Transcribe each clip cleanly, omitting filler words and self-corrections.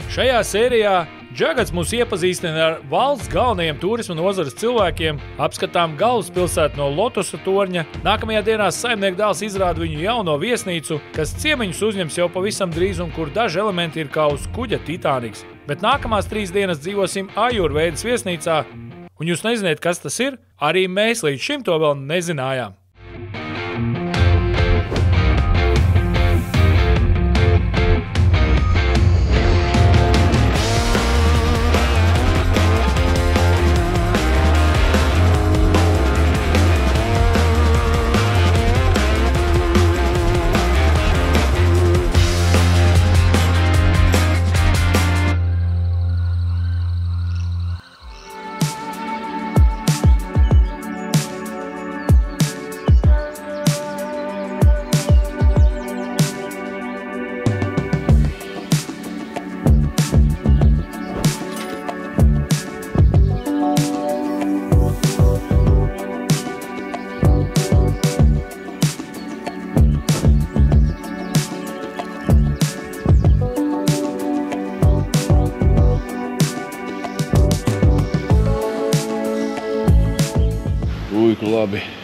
Šajā sērijā Džagats mūs iepazīstina ar valsts galvenajiem turisma nozares cilvēkiem, apskatām galvaspilsētu no Lotosa torņa. Nākamajā dienā saimnieku dēls izrāda viņu jauno viesnīcu, kas ciemiņus uzņems jau pavisam drīz un kur daži elementi ir kā uz kuģa Titaniks. Bet nākamās 3 dienas dzīvosim Ajurvēdas viesnīcā, un jūs neziniet, kas tas ir? Arī mēs līdz šim to vēl nezinājām.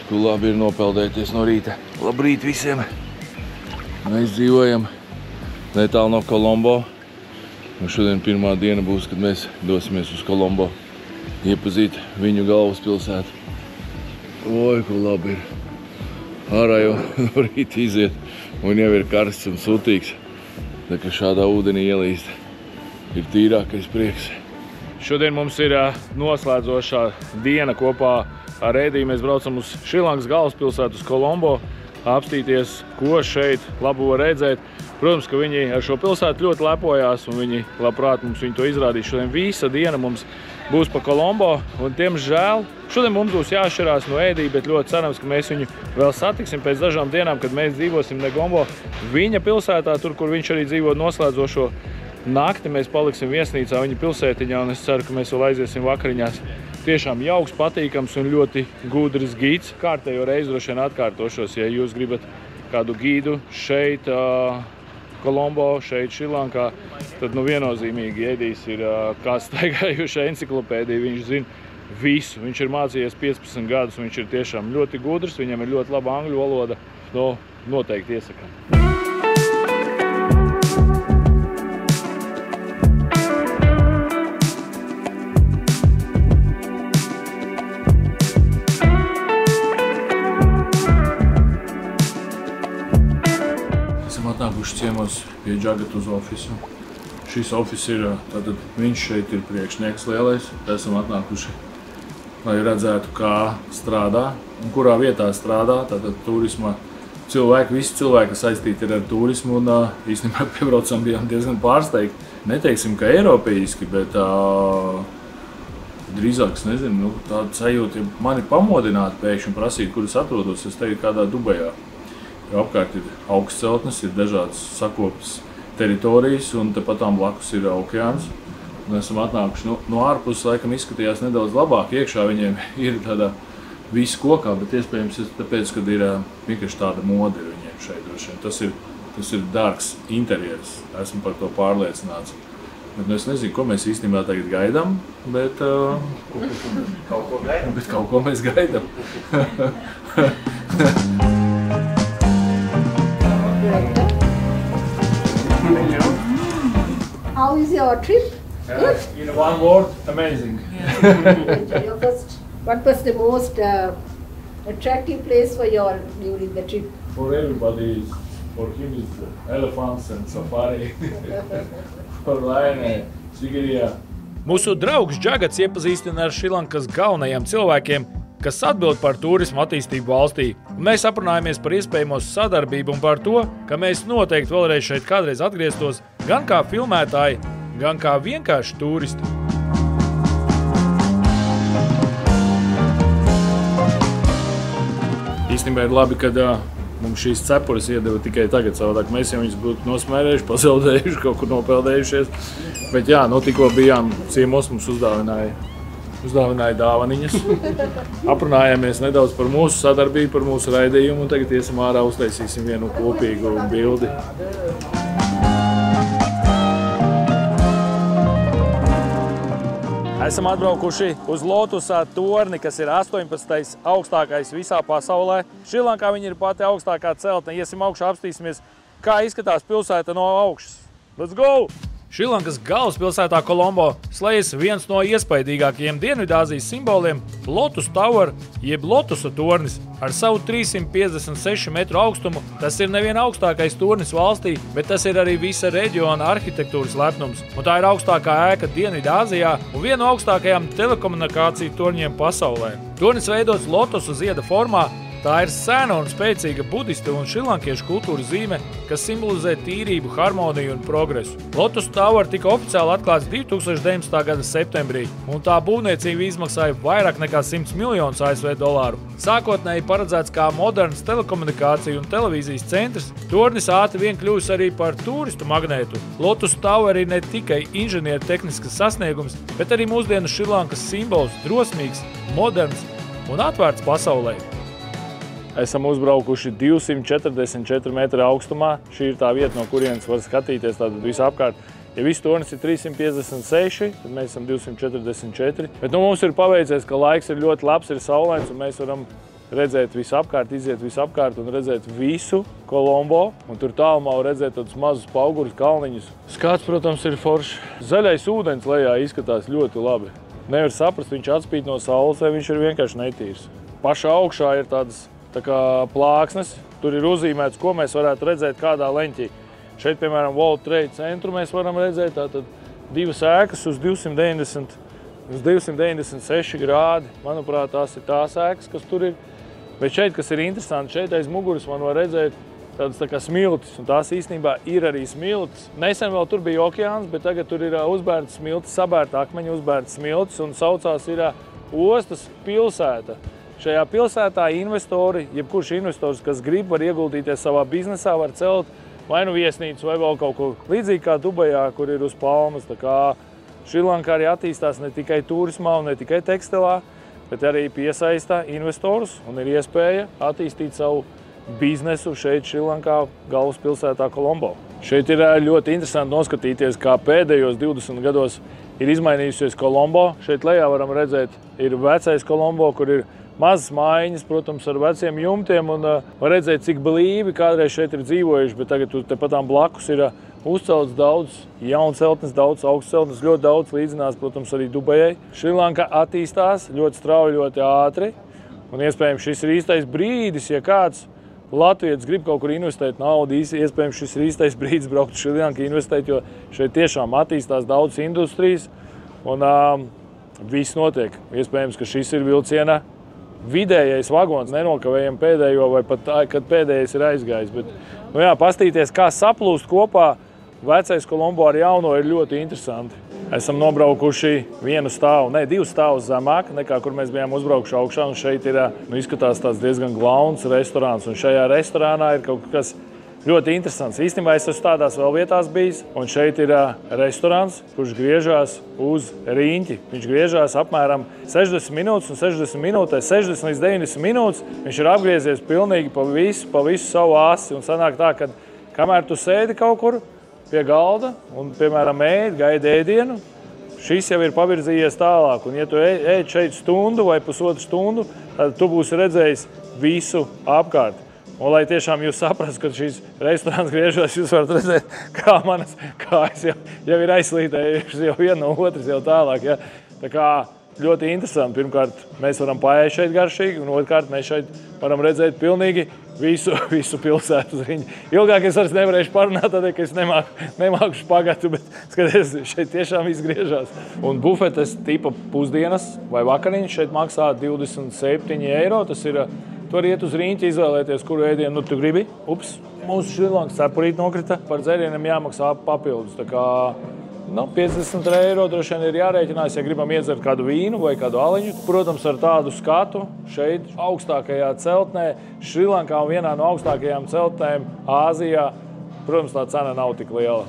Ku labi ir nopeldēties no rīta. Labrīt visiem! Mēs dzīvojam netālu no Kolombo. Un šodien pirmā diena būs, kad mēs dosimies uz Kolombo iepazīt viņu galvaspilsētu. Oi, ku labi ir! Ārā jau no rīta iziet un jau ir karsts un sutīgs. Tā kā šādā ūdenī ielīst ir tīrākais prieks. Šodien mums ir noslēdzošā diena kopā ar Ēdiju. Mēs braucam uz Šrilankas galvaspilsētu, uz Kolombo, apstīties, ko šeit labu var redzēt. Protams, ka viņi ar šo pilsētu ļoti lepojās un viņi labprāt mums viņu to izrādīs. Šodien visa diena mums būs pa Kolombo un, diemžēl, šodien mums būs jāšķirās no Ēdija, bet ļoti cerams, ka mēs viņu vēl satiksim pēc dažām dienām, kad mēs dzīvosim Negombo viņa pilsētā, tur, kur viņš arī dzīvo noslēdzošo nakti. Mēs paliksim viesnīcā viņa pilsētiņā un es ceru, ka mēs vēl aiziesim vakariņās. Tiešām jauks, patīkams un ļoti gudrs gids. Kārtējo reizi droši vien atkārtošos, ja jūs gribat kādu gidu šeit Kolombo, šeit Šrilankā, tad viennozīmīgi Ēdijs ir kā staigājuša enciklopēdija. Viņš zina visu. Viņš ir mācījies 15 gadus, viņš ir tiešām ļoti gudrs, viņam ir ļoti laba angļu valoda. Noteikti iesakām. Atnākuši ciemos pie Džagata uz ofisu. Šis ofis ir, tātad viņš šeit ir priekšnieks lielais. Esam atnākuši, lai redzētu, kā strādā un kurā vietā strādā. Tātad turisma cilvēki, visi cilvēki, kas saistīti ar turismu un īstenībā piebraucam bijām diezgan pārsteigti. Neteiksim, ka eiropeiski, bet drīzāk, es nezinu, tāda sajūta, ja mani pamodinātu pēkšņi un prasīt, kur es atrodos, es teiktu kādā Dubajā. Jo apkārt ir augstceltnes, ir dažādas sakoptas teritorijas un tepatām blakus ir okeāns. Un esam atnākuši no ārpuses, laikam izskatījās nedaudz labāk. Iekšā viņiem ir tāda visu kokā, bet iespējams tāpēc, kad ir vienkārši tāda mode viņiem šeit droši vien. Tas ir dārgs interjers, esmu par to pārliecināts. Bet es nezinu, ko mēs īstenībā tagad gaidām, bet kaut ko mēs gaidām. How is your trip? Good? In one word, amazing. What was the most attractive place for you all during the trip? For everybody, for him is elephants and safari. For Lion, Sigiriya. Mūsu draugs Džagats iepazīstina ar Šrilankas galvenajiem cilvēkiem, kas atbild par turismu attīstību valstī. Mēs aprunājamies par iespējamo sadarbību un par to, ka mēs noteikti vēlreiz šeit kādreiz atgrieztos gan kā filmētāji, gan kā vienkārši turisti. Īstenībā ir labi, kad mums šīs cepures iedeva tikai tagad, savādāk mēs jau viņus būtu nosmērējuši, pazaudējuši, kaut kur nopeldējušies. Bet jā, tikko bijām ciemos, mums uzdāvināja dāvaniņas. Aprunājāmies nedaudz par mūsu sadarbību, par mūsu raidījumu un tagad iesim ārā, uztaisīsim vienu kopīgu bildi. Esam atbraukuši uz Lotusa torni, kas ir 18. augstākais visā pasaulē. Šrilankā viņa ir pati augstākā celtne. Iesim augšā, apstīsimies, kā izskatās pilsēta no augšas. Let's go! Šrilankas galvaspilsētā Kolombo slējas viens no iespaidīgākajiem Dienvidāzijas simboliem – Lotus Tower, jeb Lotusa tornis. Ar savu 356 metru augstumu tas ir nevien augstākais tornis valstī, bet tas ir arī visa reģiona arhitektūras lepnums. Un tā ir augstākā ēka Dienvidāzijā un viena no augstākajām telekomunikāciju torņiem pasaulē. Tornis veidots lotusa zieda formā. Tā ir sena un spēcīga budistu un šrilankiešu kultūras zīme, kas simbolizē tīrību, harmoniju un progresu. Lotus Tower tika oficiāli atklāts 2019. gada septembrī, un tā būvniecība izmaksāja vairāk nekā 100 miljonus ASV dolāru. Sākotnēji paredzēts kā moderns telekomunikāciju un televīzijas centrs, tornis ātri vien kļūs arī par turistu magnētu. Lotus Tower ir ne tikai inženieru tehniskas sasniegums, bet arī mūsdienu Šrilankas simbols, drosmīgs, moderns un atvērts pasaulē. Esam uzbraukuši 244 metru augstumā. Šī ir tā vieta, no kurienes var skatīties tātad visu apkārt. Ja viss tornis ir 356, tad mēs esam 244. Bet mums ir paveicies, ka laiks ir ļoti labs, ir saulains, un mēs varam redzēt visu apkārt, iziet visu apkārt un redzēt visu Kolombo. Un tur tālumā var redzēt tādus mazus paugurus, kalniņus. Skats, protams, ir foršs. Zaļais ūdens lejā izskatās ļoti labi. Nevar saprast, viņš atspīd no saules, vai viņš ir vienkārši netīrs. Pašā augšā ir tādas tā kā plāksnes, tur ir uzīmēts, ko mēs varētu redzēt kādā leņķī. Šeit, piemēram, World Trade centru mēs varam redzēt, tātad divas ēkas uz 296 grādi. Manuprāt, tās ir tās ēkas, kas tur ir. Bet šeit, kas ir interesanti, šeit aiz muguras man var redzēt tādas tā kā smiltis, un tās īstenībā ir arī smiltis. Nesen vēl tur bija okeāns, bet tagad tur ir uzbērtas smiltis, sabērta akmeņi, uzbērtas smiltis, un saucās ir ostas pilsēta. Šajā pilsētā investori, jebkurš investors, kas grib, var ieguldīties savā biznesā, var celt vai nu viesnīcu vai vēl kaut ko līdzīgi kā Dubajā, kur ir uz palmas. Tā kā Šrilankā arī attīstās ne tikai turismā un ne tikai tekstilā, bet arī piesaista investorus un ir iespēja attīstīt savu biznesu šeit Šrilankā galvaspilsētā Kolombo. Šeit ir ļoti interesanti noskatīties, kā pēdējos 20 gados ir izmainījusies Kolombo. Šeit lejā varam redzēt, ir vecais Kolombo, kur ir mazas mājiņas, protams, ar veciem jumtiem, un var redzēt, cik blīvi kādreiz šeit ir dzīvojuši, bet tagad tepatām blakus ir uzcelts daudz jauns celtnes, daudz augsts celtnes, ļoti daudz līdzinās, protams, arī Dubajai. Šrilanka attīstās ļoti strauji, ļoti ātri, un iespējams šis ir īstais brīdis, ja kāds latvietis grib kaut kur investēt naudu, iespējams šis ir īstais brīdis braukt uz Šrilanku investēt, jo šeit tiešām attīstās daudz industrijas, un viss notiek. Iespējams, ka šis ir vilciena vidējais vagons, nenokavējam pēdējo vai pat kad pēdējais ir aizgājis. Bet, pastīties, kā saplūst kopā vecais Kolombo ar jauno, ir ļoti interesanti. Esam nobraukuši divus stāvus zemāk, nekā kur mēs bijām uzbraukuši augšā, un šeit ir, izskatās tāds diezgan glauns restorāns, un šajā restorānā ir kaut kas ļoti interesants. Īstenībā es esmu tādās vēl vietās bijis, un šeit ir restorāns, kurš griežās uz riņķi. Viņš griežās apmēram 60 minūtes, un 60 minūtēs, 60 līdz 90 minūtes, viņš ir apgriezies pilnīgi pa visu savu asi, un sanāk tā, ka kamēr tu sēdi kaut kur pie galda, un, piemēram, gaidi ēdienu, šis jau ir pavirzījies tālāk, un ja tu ēd šeit stundu vai pusotru stundu, tad tu būsi redzējis visu apkārt. Un, lai tiešām jūs saprastu, ka šīs restorāns griežos, jūs varat redzēt, kā manas kājas jau ir aizslīdējušas jau viena no otras jau tālāk. Ja? Tā kā ļoti interesanti. Pirmkārt, mēs varam paēst šeit garšīgi, un otrkārt, mēs šeit varam redzēt pilnīgi visu pilsētu uz riņķi. Ilgāk es vairs nevarēšu parunāt, tādēļ, ka es nemāku špagatu, bet skaties, šeit tiešām izgriežās. Un bufetes tipa pusdienas vai vakariņas šeit maksā 27 eiro. Tas ir tu vari iet uz riņķi, izvēlēties, kuru ēdienu tu gribi. Ups, mūsu Šrilankas cepurīte nokrita. Par dzērieniem jāmaksā papildus. Tā kā 50 eiro droši vien ir jārēķinās, ja gribam iedzert kādu vīnu vai kādu aliņu. Protams, ar tādu skatu šeit augstākajā celtnē, Šrilankā un vienā no augstākajām celtnēm Āzijā, protams, tā cena nav tik liela.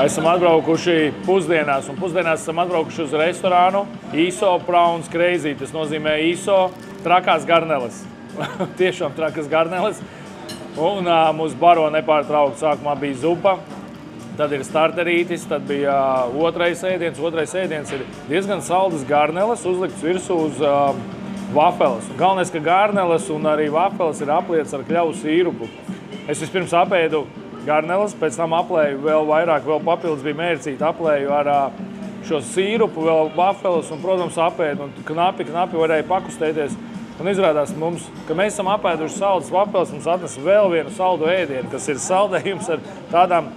Esam atbraukuši pusdienās, un pusdienās esam atbraukuši uz restorānu ISO Prawns Crazy. Tas nozīmē ISO trakās garneles. Tiešām trakas garneles. Un mūs baro nepārtraukt. Sākumā bija zupa, Tad ir starterītis, tad bija otrais ēdiens. Otrais ēdiens ir diezgan saldas garneles, uzlikts virsū uz vafeles. Galvenais, ka garneles un arī vafeles ir aplietas ar kļavu sīrupu. Es vispirms apēdu garneles, pēc tam aplēju vēl vairāk, vēl papildus bija mērcīti, aplēju ar šo sīrupu, vēl vafeles un, protams, apēdu. Un knapi varēja pakustēties. Un izrādās mums, ka mēs esam apēduši saldas vafeles, mums atnesa vēl vienu saldu ēdienu, kas ir saldējums ar tādām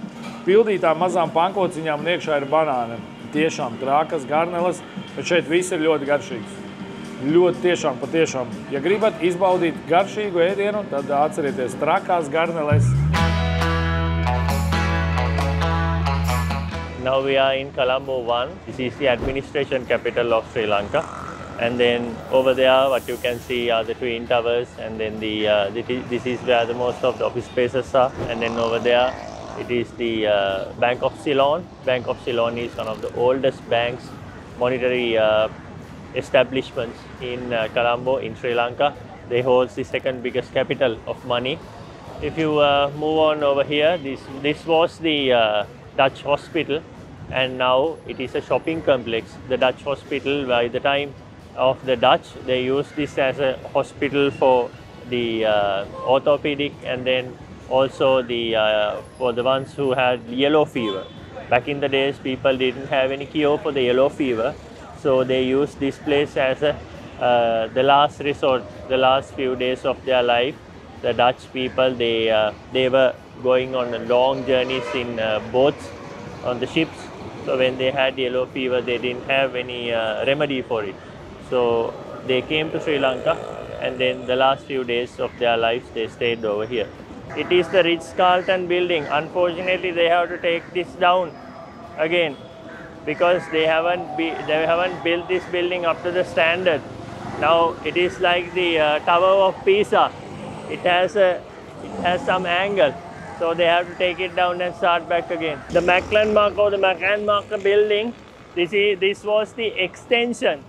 pildītām mazām pankociņām un iekšā ir banāni. Tiešām trākas garneles, bet šeit viss ir ļoti garšīgs. Ļoti tiešām, patiešām. Ja gribat izbaudīt garšīgu ēdienu, tad atcerieties trakās garneles. Now we are in Colombo 1. This is the administration capital of Sri Lanka. And then over there, what you can see are the Twin Towers. And then this is where the most of the office spaces are. And then over there, it is the Bank of Ceylon. Bank of Ceylon is one of the oldest banks, monetary establishments in Colombo, in Sri Lanka. They hold the second biggest capital of money. If you move on over here, this was the Dutch hospital, and now it is a shopping complex. The Dutch hospital, by the time of the Dutch, they used this as a hospital for the orthopedic, and then also for the ones who had yellow fever. Back in the days, people didn't have any cure for the yellow fever, so they used this place as the last resort, the last few days of their life. The Dutch people, they were going on long journeys in boats on the ships. So when they had yellow fever, they didn't have any remedy for it. So they came to Sri Lanka, and then the last few days of their lives, they stayed over here. It is the Ritz-Carlton building. Unfortunately, they have to take this down again because they haven't built this building up to the standard. Now it is like the Tower of Pisa. It has some angle, so they have to take it down and start back again. The Maclan Marker, the Maclan Marker building. This was the extension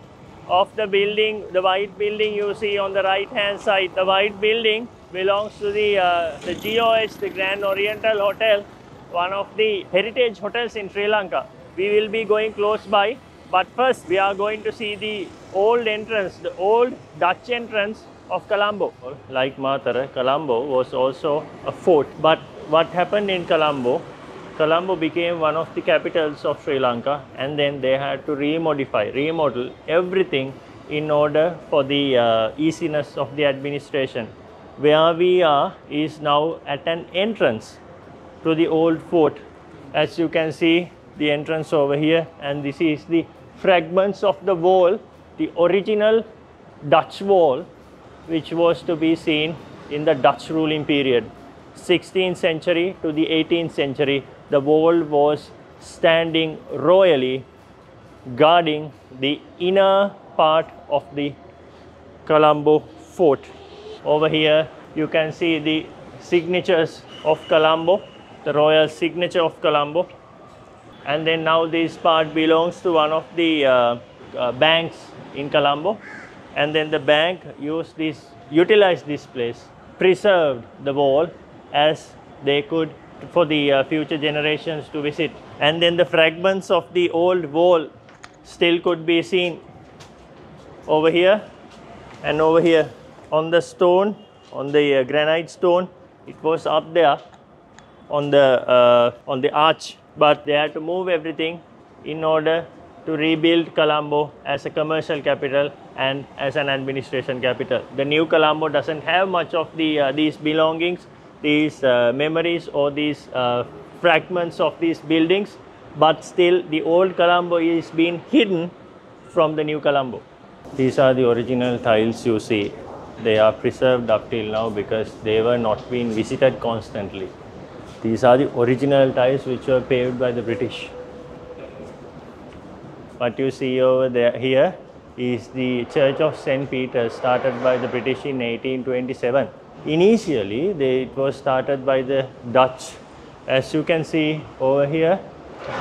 of the building, the white building you see on the right hand side. The white building belongs to the GOH, the Grand Oriental Hotel, one of the heritage hotels in Sri Lanka. We will be going close by, but first we are going to see the old entrance, the old Dutch entrance of Colombo. Like Matara, Colombo was also a fort. But what happened in Colombo? Colombo became one of the capitals of Sri Lanka, and then they had to remodel everything in order for the easiness of the administration. Where we are is now at an entrance to the old fort. As you can see, the entrance over here, and this is the fragments of the wall, the original Dutch wall, which was to be seen in the Dutch ruling period. 16th century to the 18th century, the wall was standing royally, guarding the inner part of the Colombo fort. Over here, you can see the signatures of Colombo, the royal signature of Colombo. And then now this part belongs to one of the banks in Colombo. And then the bank utilized this place, preserved the wall as they could for the future generations to visit. And then the fragments of the old wall still could be seen over here and over here on the stone, on the granite stone. It was up there on the arch, but they had to move everything in order to rebuild Colombo as a commercial capital and as an administration capital. The new Colombo doesn't have much of these belongings, these memories or these fragments of these buildings, but still the old Colombo is being hidden from the new Colombo. These are the original tiles you see. They are preserved up till now because they were not being visited constantly. These are the original tiles which were paved by the British. What you see over there here is the Church of St. Peter, started by the British in 1827. Initially, it was started by the Dutch. As you can see over here,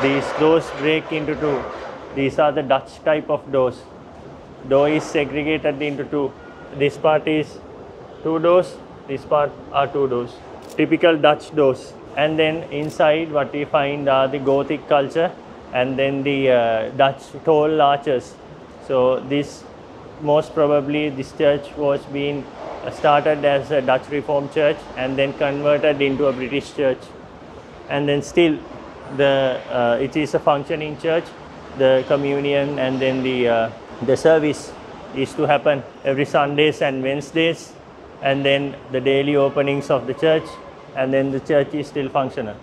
these doors break into two. These are the Dutch type of doors. Door is segregated into two. This part is two doors, this part are two doors. Typical Dutch doors. And then inside what we find are the Gothic culture and then the Dutch tall arches. So this most probably this church was being started as a Dutch Reformed church and then converted into a British church. And then still it is a functioning church. The communion and then the service is to happen every Sundays and Wednesdays, and then the daily openings of the church, and then the church is still functional.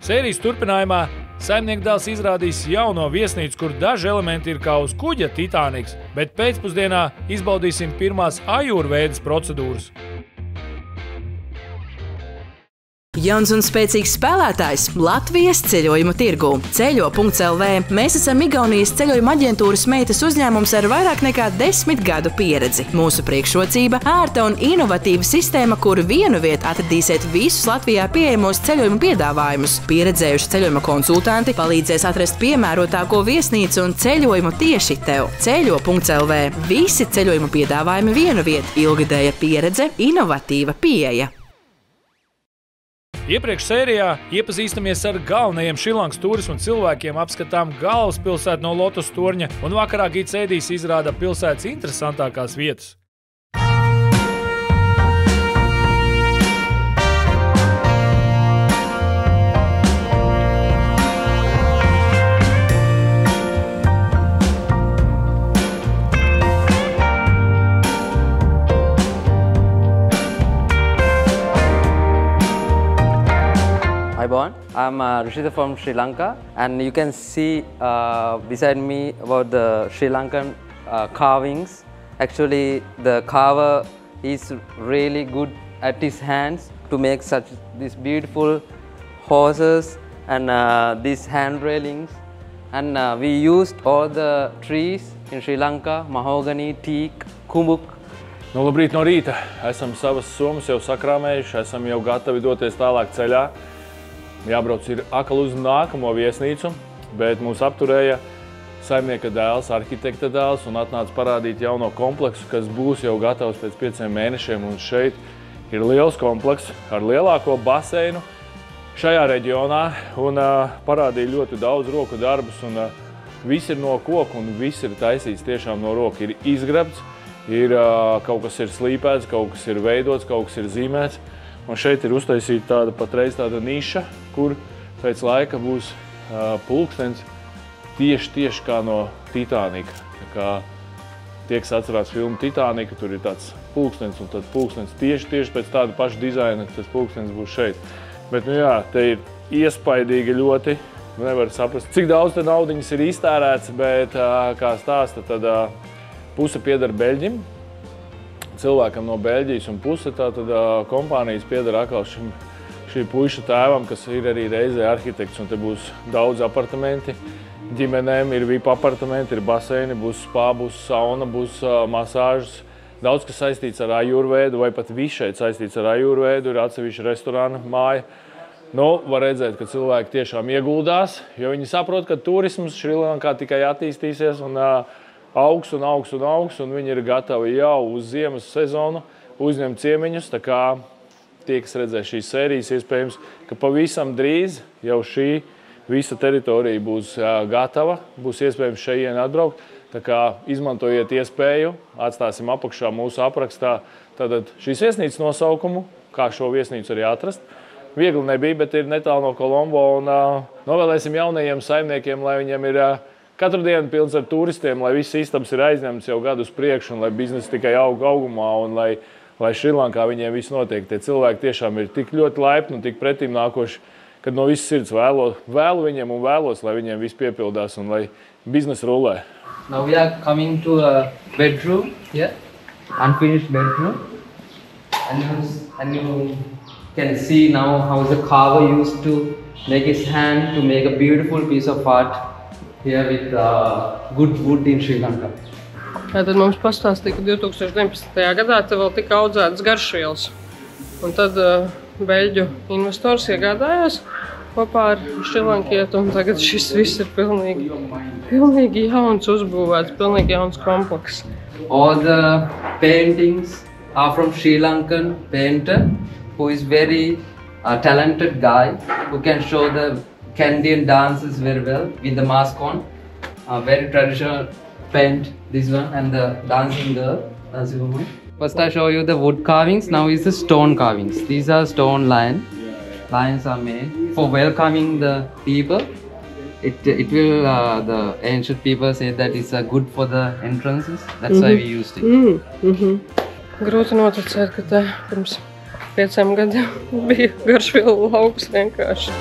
Sērijas turpinājumā saimniekdēls izrādīs jauno viesnīcu, kur daži elementi ir kā uz kuģa Titaniks, bet pēcpusdienā izbaudīsim pirmās ajurvēdas procedūras. Jauns un spēcīgs spēlētājs Latvijas ceļojumu tirgū. Ceļo.lv. Mēs esam Igaunijas ceļojuma aģentūras meitas uzņēmums ar vairāk nekā 10 gadu pieredzi. Mūsu priekšrocība – ērta un inovatīva sistēma, kur vienu vietu atradīsiet visus Latvijā pieejamos ceļojuma piedāvājumus. Pieredzējuši ceļojuma konsultanti palīdzēs atrast piemērotāko viesnīcu un ceļojumu tieši tev. Ceļo.lv. Visi ceļojuma piedāvājumi vienu vietu. Ilgadēja pieredze, inovatīva pieeja. Iepriekš sērijā iepazīstamies ar galvenajiem Šrilankas turismu cilvēkiem, apskatām galvaspilsētu no Lotus torņa, un vakarā gids Edijs izrāda pilsētas interesantākās vietas. Hi Bon, I'm Rishita from Sri Lanka, and you can see beside me about the Sri Lankan carvings. Actually, the carver is really good at his hands to make these beautiful horses and these hand railings. And we used all the trees in Sri Lanka: mahogany, teak, kumbuk. Nu, labrīt no rīta. Esam savas somas jau sakrāmējuši, esam jau gatavi doties tālāk ceļā. Jābrauc ir akal uz nākamo viesnīcu, bet mūs apturēja saimnieka dēls, arhitekta dēls un atnāca parādīt jauno kompleksu, kas būs jau gatavs pēc 5 mēnešiem. Un šeit ir liels komplekss ar lielāko baseinu šajā reģionā un parādīja ļoti daudz roku darbus. Un viss ir no koka un viss ir taisīts tiešām no roka. Ir izgrebts, kaut kas ir slīpēts, kaut kas ir veidots, kaut kas ir zīmēts. Un šeit ir uztaisīta patreiz tāda niša, kur pēc laika būs pulkstenis tieši kā no Titanika. Tā kā tie, kas atcerās filmu Titanika, tur ir tāds pulkstenis, un tad pulkstenis tieši pēc tāda paša dizaina, tas pulkstenis būs šeit. Bet, nu jā, te ir iespaidīgi ļoti. Nevar saprast, cik daudz te naudiņas ir iztērēts, bet, kā stāsta, tad puse pieder Beļģim, cilvēkam no Beļģijas, un puse tātad kompānijas pieder atkal šī puiša tēvam, kas ir arī reizē arhitekts, un te būs daudz apartamenti. Ģimenēm ir VIP apartamenti, ir baseini, būs spā, būs sauna, būs masāžas. Daudz, kas saistīts ar ajurvēdu, vai pat viss šeit saistīts ar ajurvēdu, ir atsevišķa restorāna māja. Nu, var redzēt, ka cilvēki tiešām ieguldās, jo viņi saprot, ka turisms Šrilankā tikai attīstīsies un augs, un viņi ir gatavi jau uz ziemas sezonu uzņemt ciemiņus. Tā kā tie, kas redzēs šīs sērijas, iespējams, ka pavisam drīz jau šī visa teritorija būs gatava, būs iespējams šeit atbraukt. Tā kā izmantojiet iespēju, atstāsim apakšā mūsu aprakstā tātad šīs viesnīcas nosaukumu, kā šo viesnīcu arī atrast. Viegli nebija, bet ir netālu no Kolombo, un novēlēsim jaunajiem saimniekiem, lai viņiem ir katru dienu pilns ar turistiem, lai viss istabas ir aizņemts jau gadu uz priekšu, un lai biznesa tikai augumā, un lai Šrilankā viņiem viss notiek. Tie cilvēki tiešām ir tik ļoti laipni un tik pretīm nākoši, kad no visas sirds vēlu viņiem un vēlos, lai viņiem viss piepildās un lai biznesa rulē. Now we are coming to a bedroom here, unfinished bedroom, and you can see now how the carver used to make his hand to make a beautiful piece of art here with good wood in Sri Lanka. Tad mums pastāstīja, ka 2019. gadā te vēl tika audzētas garšvielas. Un tad beļģu investors iegādājās kopā ar šrilankietu, un tagad šis viss ir pilnīgi jauns uzbūvēts, pilnīgi jauns komplekss. All the paintings are from Sri Lankan painter who is very talented guy who can show the Canadian dances very well with the mask on. Very traditional paint, this one, and the dancing girl, dancing woman. First I show you the wood carvings, now is the stone carvings. These are stone lions. Lions are made for welcoming the people. It will, the ancient people say that it's good for the entrances. That's why we used it. Grūti noticēt, ka te pirms 5 gadiem bija Garšvilu lauks vienkārši.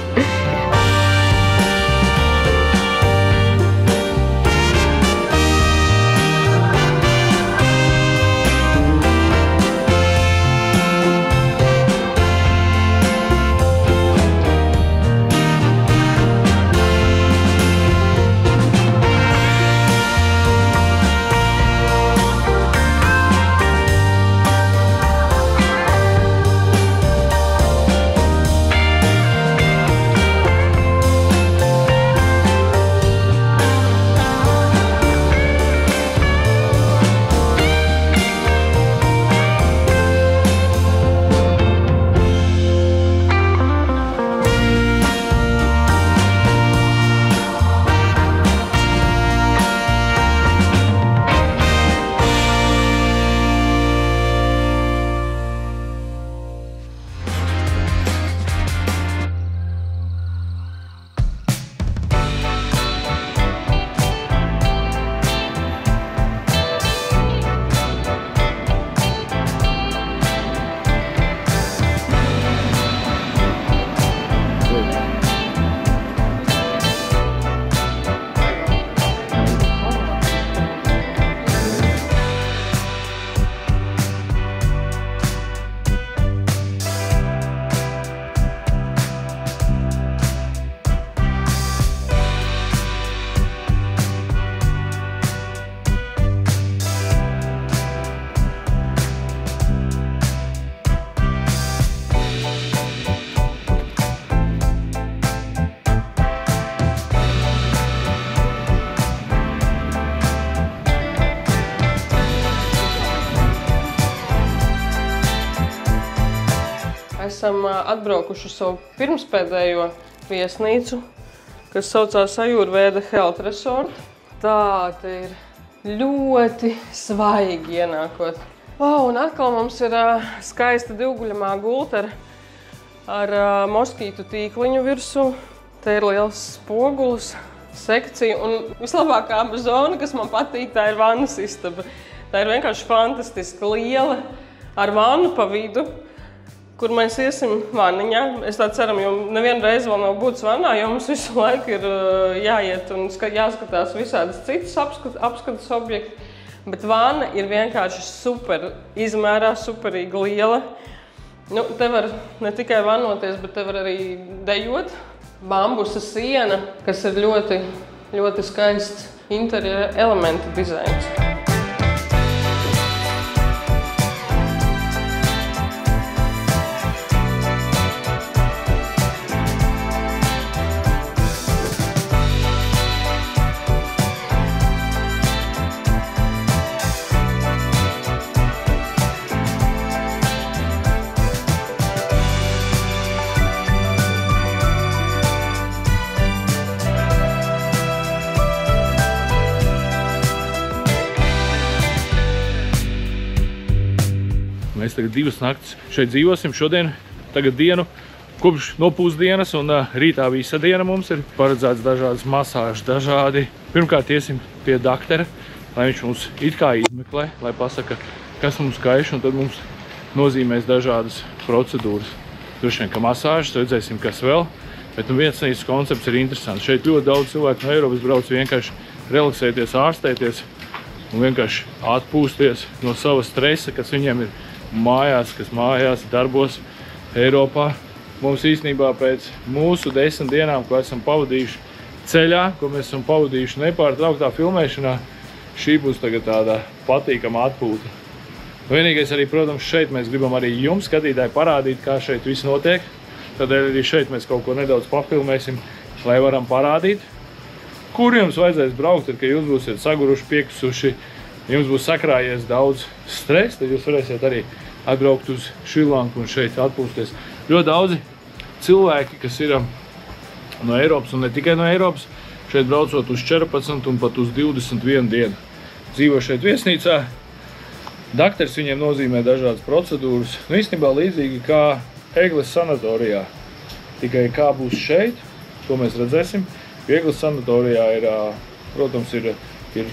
Esam atbraukuši uz savu pirmspēdējo viesnīcu, kas saucās Ajurvēda Health Resort. Tā te ir ļoti svaigi ienākot. Un atkal mums ir skaista divguļamā gulta ar moskītu tīkliņu virsū. Te ir liels spogulis, sekcija un vislabākā zona, kas man patīk, tā ir vannas istaba. Tā ir vienkārši fantastiski liela ar vannu pa vidu, kur mēs iesim vanniņā. Es tā ceram, jo nevienu reizi vēl nav būtis vannā, jo mums visu laiku ir jāiet un jāskatās visādas citas apskates objekti. Bet vanna ir vienkārši super izmērā, superīgi liela. Te var ne tikai vannoties, bet te var arī dejot. Bambusa siena, kas ir ļoti, ļoti skaists interjera elementa dizains. Mēs tagad 2 naktis šeit dzīvosim šodien, tagad dienu, kopš nopūsdienas un rītā visa diena mums ir paredzēts dažādas masāžas, dažādi. Pirmkārt iesim pie daktera, lai viņš mums it kā izmeklē, lai pasaka, kas mums kaiš, un tad mums nozīmēs dažādas procedūras. Droši vien, ka masāžas, redzēsim, kas vēl, bet viesnīcas koncepts ir interesants. Šeit ļoti daudz cilvēku no Eiropas brauc vienkārši relaksēties, ārstēties un vienkārši atpūsties no sava stresa, kas viņiem ir mājās, kas mājās darbos Eiropā. Mums īstenībā pēc mūsu 10 dienām, ko esam pavadījuši ceļā, ko mēs esam pavadījuši nepārtrauktā filmēšanā, šī būs tagad tāda patīkama atpūta. Vienīgais arī, protams, šeit mēs gribam arī jums, skatītāji, parādīt, kā šeit viss notiek. Tādēļ arī šeit mēs kaut ko nedaudz pafilmēsim, lai varam parādīt, kur jums vajadzēs braukt, tad, kad jūs būsiet saguruši, piekusuši, jums būs sakrājies daudz stresa, tad jūs varēsiet arī atbraukt uz Šrilanku un šeit atpūsties. Ļoti daudzi cilvēki, kas ir no Eiropas un ne tikai no Eiropas, šeit braucot uz 14 un pat uz 21 dienu. Dzīvo šeit viesnīcā. Daktars viņiem nozīmē dažādas procedūras. Nu, īstenībā līdzīgi kā Egles sanatorijā. Tikai kā būs šeit, to mēs redzēsim. Egles sanatorijā ir, protams, ir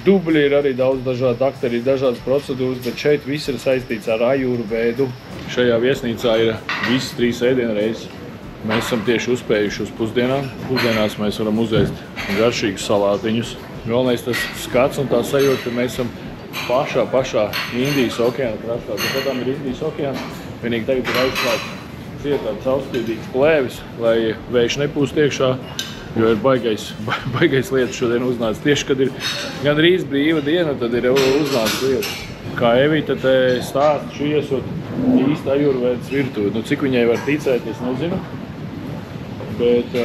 dubļi, ir arī daudz dažādu daktari, ir dažādas procedūras, bet šeit viss ir saistīts ar ajurvēdu. Šajā viesnīcā ir visas 3 ēdienreizes. Mēs esam tieši uzspējuši uz pusdienām. Pusdienās mēs varam uzēst garšīgus salātiņus. Galvenais tas skats un tā sajūta, ka mēs esam pašā Indijas okeāna krastā. Tāpēc ir Indijas okeāns, vienīgi tagad ir aizklāts tāds caurspīdīgs plēvis, lai vējš nepūst iekšā, jo ir baigais lietas šodien uznāca. Tieši, kad ir gandrīz brīva diena, tad ir uznāca lietas. Kā Evita te stāsta, šī esot īsta ajurvēdas virtuve. Nu, cik viņai var ticēt, es nezinu. Bet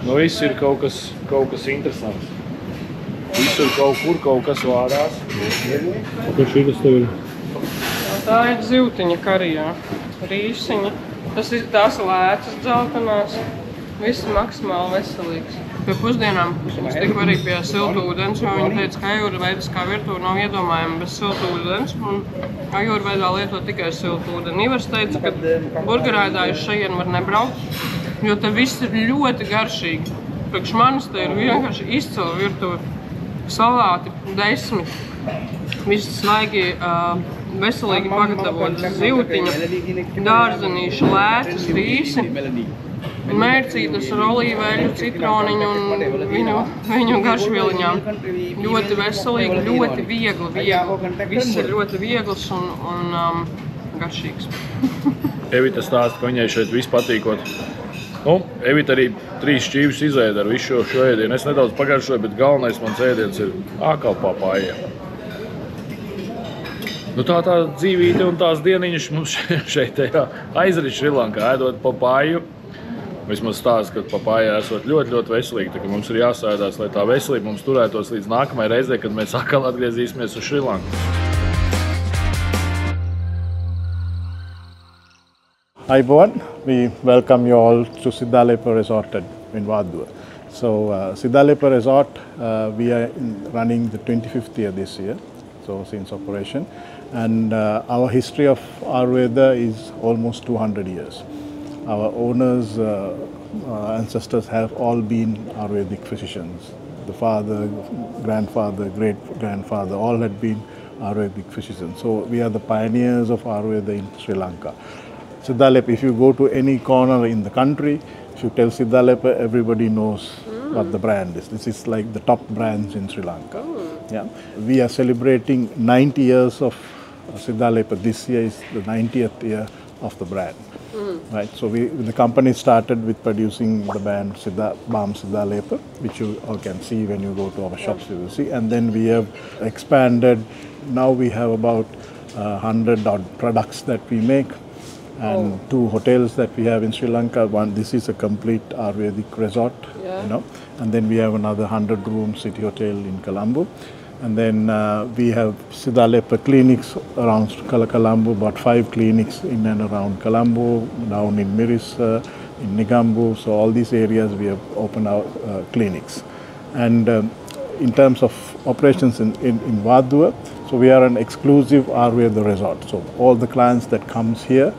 viss ir kaut kas interesants. Visur kaut kas vārās. Kas šitas tev ir? Tā ir zivtiņa karijā. Rīsiņa. Tās lēcas dzeltenās. Viss maksimāli veselīgs. Pie pusdienām es tiku arī pie siltu ūdens, jo viņi teica, ka ajurvēdiskā virtuve nav iedomājama bez siltu ūdens. Un ajurvēdā lieto tikai siltu ūdeni. Ivars teica, ka burgerēdā uz šajien var nebraukt, jo te viss ir ļoti garšīgi. Priekš manis te ir vienkārši izcila virtuve. Salāti 10, visi svaigi, veselīgi pagatavotas zivtiņa, dārzenīši, lēcas, rīsi, mērcītas ar olīveļu, citroniņu un viņu garšvieliņām. Ļoti veselīgi, ļoti viegli. Viss ir ļoti viegls un garšīgs. Evita stāsta, ka viņai šeit viss patīkot. Evita arī 3 šķīvis izēda ar visu šo ēdienu. Es nedaudz pagaršoju, bet galvenais mans ēdiens ir ākal papāja. Tā dzīvīte un tās dieniņas mums šeit aizrit Šrilankā, ēdot papāju. Vismaz stāsta, ka papāja esot ļoti, ļoti veselīga. Tā kā mums ir jāsēdās, lai tā veselība mums turētos līdz nākamajai reizē, kad mēs atkal atgriezīsimies uz Šrilanku. Hi everyone, we welcome you all to Siddhalepa Resort in Vadua. So Siddhalepa Resort, we are running the 25th year this year, so since operation. And our history of Ayurveda is almost 200 years. Our owners, ancestors have all been Ayurvedic physicians. The father, grandfather, great-grandfather, all had been Ayurvedic physicians. So we are the pioneers of Ayurveda in Sri Lanka. Siddhalepa, if you go to any corner in the country, if you tell Siddhalepa, everybody knows what the brand is. This is like the top brands in Sri Lanka. Yeah. We are celebrating 90 years of Siddhalepa. This year is the 90th year of the brand. Right. So the company started with producing the brand Balm Siddhalepa, which you all can see when you go to our shops, you will see. And then we have expanded. Now we have about 100 odd products that we make. And 2 hotels that we have in Sri Lanka. This is a complete Ayurvedic resort, and then we have another 100-room city hotel in Colombo. And then we have Siddhalepa clinics around Colombo, about 5 clinics in and around Colombo, down in Miris, in Negombo. So all these areas we have opened our clinics. And in terms of operations in Vadua, so we are an exclusive Ayurveda resort. So all the clients that comes here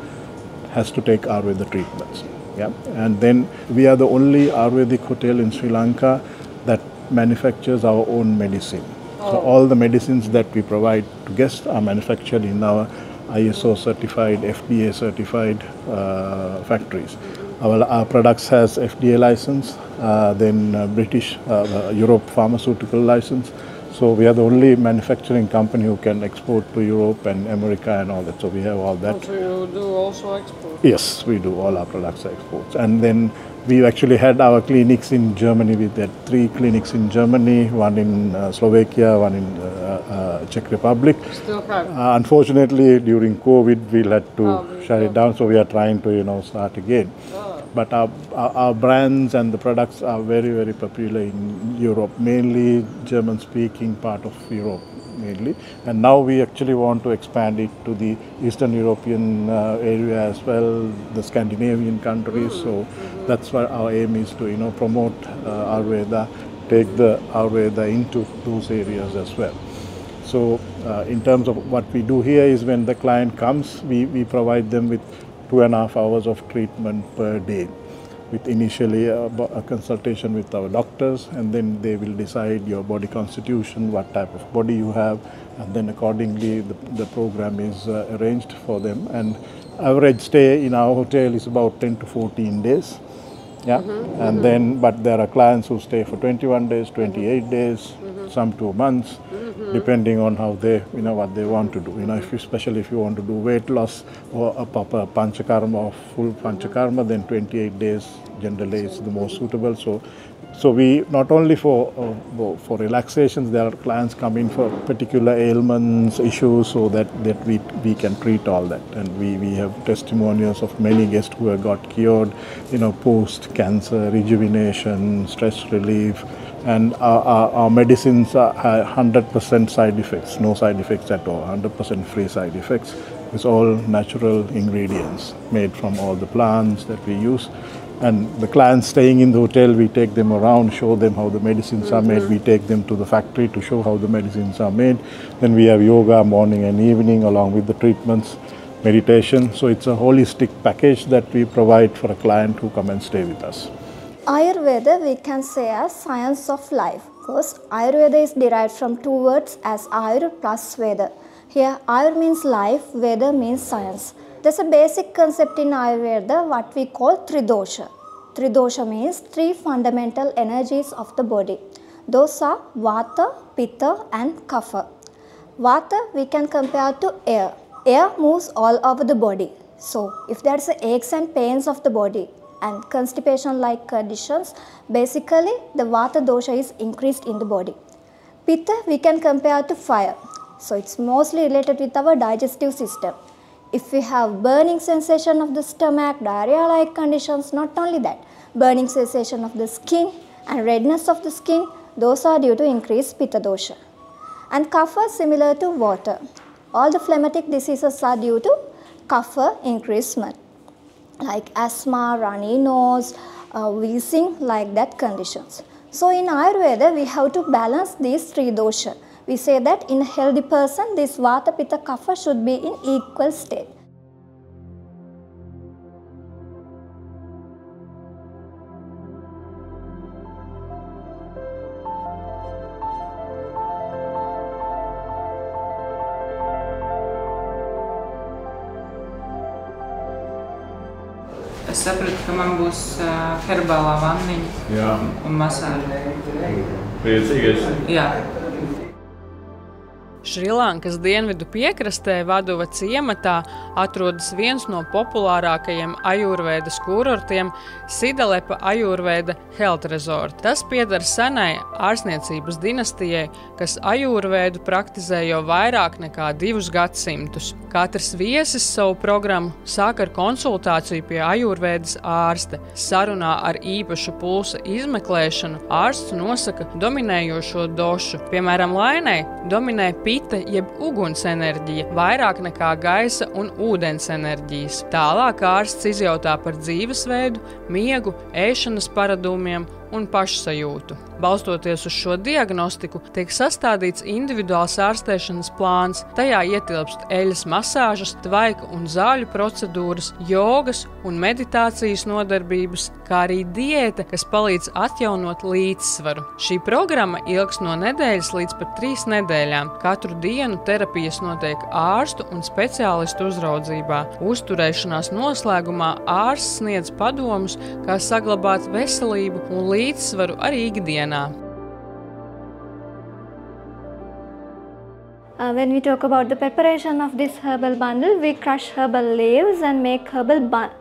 has to take Ayurveda treatments. Yeah? And then we are the only Ayurvedic hotel in Sri Lanka that manufactures our own medicine. So all the medicines that we provide to guests are manufactured in our ISO certified, FDA certified factories. Our products has FDA license, then British, Europe pharmaceutical license. So we are the only manufacturing company who can export to Europe and America and all that. So we have all that. So you do also export? Yes, we do. All our products are exports. And then we actually had our clinics in Germany. We had 3 clinics in Germany, 1 in Slovakia, 1 in Czech Republic. Still have? Unfortunately, during COVID, we had to shut it down. So we are trying to, start again. But our brands and the products are very, very popular in Europe, mainly German-speaking part of Europe. mainly. And now we actually want to expand it to the Eastern European area as well, the Scandinavian countries. So that's what our aim is to, promote Ayurveda, take the Ayurveda into those areas as well. So in terms of what we do here is when the client comes, we provide them with 2.5 hours of treatment per day, with initially a consultation with our doctors, and then they will decide your body constitution, what type of body you have, and then accordingly the program is arranged for them. And average stay in our hotel is about 10 to 14 days. Yeah, and then, but there are clients who stay for 21 days, 28 days, some 2 months, depending on how they, what they want to do. Especially if you want to do weight loss or a proper panchakarma or full panchakarma, then 28 days generally is the most suitable. So we not only for relaxations, there are clients coming for particular ailments, issues, so that we can treat all that. And we have testimonials of many guests who have got cured, post cancer, rejuvenation, stress relief, and our medicines are 100% side effects, no side effects at all, 100% free side effects. It's all natural ingredients made from all the plants that we use. And the clients staying in the hotel, we take them around, show them how the medicines are made. We take them to the factory to show how the medicines are made. Then we have yoga morning and evening along with the treatments, meditation. So it's a holistic package that we provide for a client who come and stay with us. Ayurveda we can say as science of life. First, Ayurveda is derived from two words as Ayur plus Veda. Here Ayur means life, Veda means science. There's a basic concept in Ayurveda what we call Tridosha. Tridosha means three fundamental energies of the body. Those are Vata, Pitta and Kapha. Vata we can compare to air. Air moves all over the body. So if there's aches and pains of the body and constipation like conditions, basically the Vata dosha is increased in the body. Pitta we can compare to fire. So it's mostly related with our digestive system. If we have burning sensation of the stomach, diarrhea-like conditions, not only that, burning sensation of the skin and redness of the skin, those are due to increased Pitta dosha. And Kapha similar to water. All the phlegmatic diseases are due to Kapha increasement, like asthma, runny nose, wheezing, like that conditions. So in Ayurveda, we have to balance these three dosha. We say that in a healthy person, this Vata, Pitta, Kapha should be in equal state. Es sapratu, ka man būs herbālā vanniņa un masāža. Priecīgais? Jā. Šrilankas dienvidu piekrastē Vaduva ciematā atrodas viens no populārākajiem ajurvēdas kurortiem Sidalepa Ajurvēda Health Resort. Tas pieder senai ārstniecības dinastijai, kas ajurvēdu praktizē jau vairāk nekā 2 gadsimtus. Katrs viesis savu programmu sāk ar konsultāciju pie ajurvēdas ārste. Sarunā ar īpašu pulsa izmeklēšanu ārsts nosaka dominējošo došu. Piemēram, Lainai dominē Pitta jeb uguns enerģija, vairāk nekā gaisa un ūdens enerģijas. Tālāk ārsts izjautā par dzīvesveidu, miegu, ēšanas paradumiem un pašsajūtu. Balstoties uz šo diagnostiku, tiek sastādīts individuāls ārstēšanas plāns. Tajā ietilpst eļas masāžas, tvaika un zāļu procedūras, jogas un meditācijas nodarbības, kā arī diēta, kas palīdz atjaunot līdzsvaru. Šī programma ilgs no nedēļas līdz pat 3 nedēļām. Katru dienu terapijas notiek ārstu un speciālistu uzraudzībā. Uzturēšanās noslēgumā ārsts sniedz padomus, kā saglabāt veselību un līdzsvaru arī ikdienā. When we talk about the preparation of this herbal bundle, we crush herbal leaves and make herbal bundle.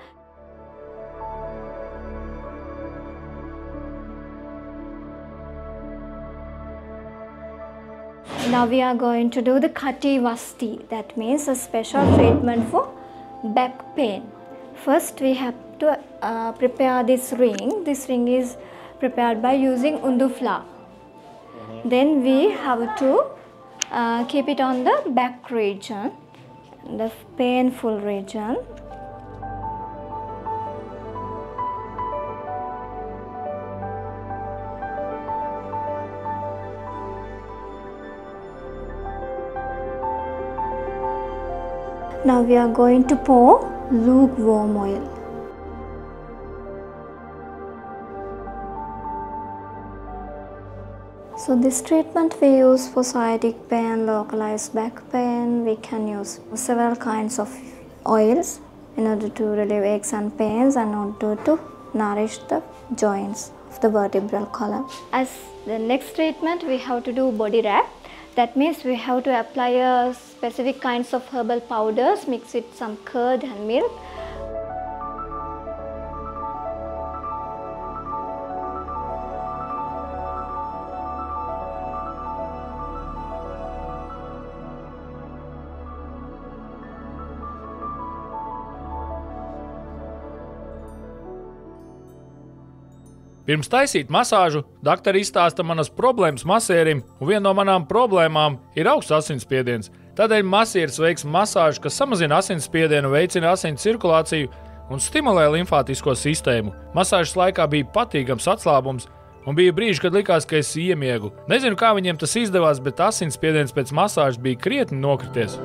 Now we are going to do the Kati Vasti, that means a special treatment for back pain. First we have to prepare this ring. This ring is prepared by using undu flour. Then we have to keep it on the back region, the painful region. Now we are going to pour lukewarm oil. So this treatment we use for sciatic pain, localized back pain. We can use several kinds of oils in order to relieve aches and pains and in order to nourish the joints of the vertebral column. As the next treatment, we have to do body wrap. That means we have to apply specific kinds of herbal powders, mix with some curd and milk. Pirms taisīt masāžu, doktori izstāsta manas problēmas masierim, un viena no manām problēmām ir augsts asinsspiediens. Tādēļ masieris veiks masāžu, kas samazina asinsspiedienu, veicina asins cirkulāciju un stimulē limfātisko sistēmu. Masāžas laikā bija patīkams atslābums, un bija brīži, kad likās, ka es iemiegu. Nezinu, kā viņiem tas izdevās, bet asinsspiediens pēc masāžas bija krietni nokrities.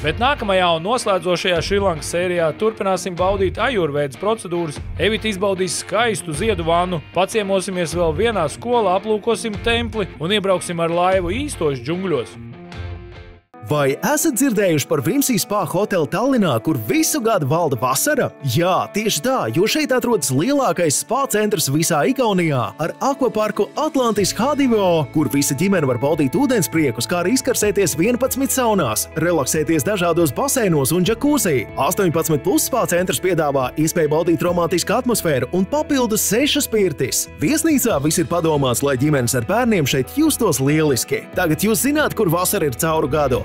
Bet nākamajā un noslēdzošajā Šrilankas sērijā turpināsim baudīt ajurvēdas procedūras. Evita izbaudīs skaistu ziedu vannu, paciemosimies vēl vienā skolā, aplūkosim templi un iebrauksim ar laivu īstos džungļos. Vai esat dzirdējuši par Vimsī Spa hoteli Tallinā, kur visu gadu valda vasara? Jā, tieši tā, jo šeit atrodas lielākais spa centrs visā Igaunijā ar akvaparku Atlantis H2O, kur visa ģimene var baudīt ūdenspriekus, kā arī izkarsēties 11 saunās, relaksēties dažādos baseinos un džakūzī. 18+ spa centrs piedāvā iespēju baudīt romantisku atmosfēru un papildus 6 pirtis. Viesnīcā viss ir padomāts, lai ģimenes ar bērniem šeit justos lieliski. Tagad jūs zināt, kur vasara ir cauru gadu.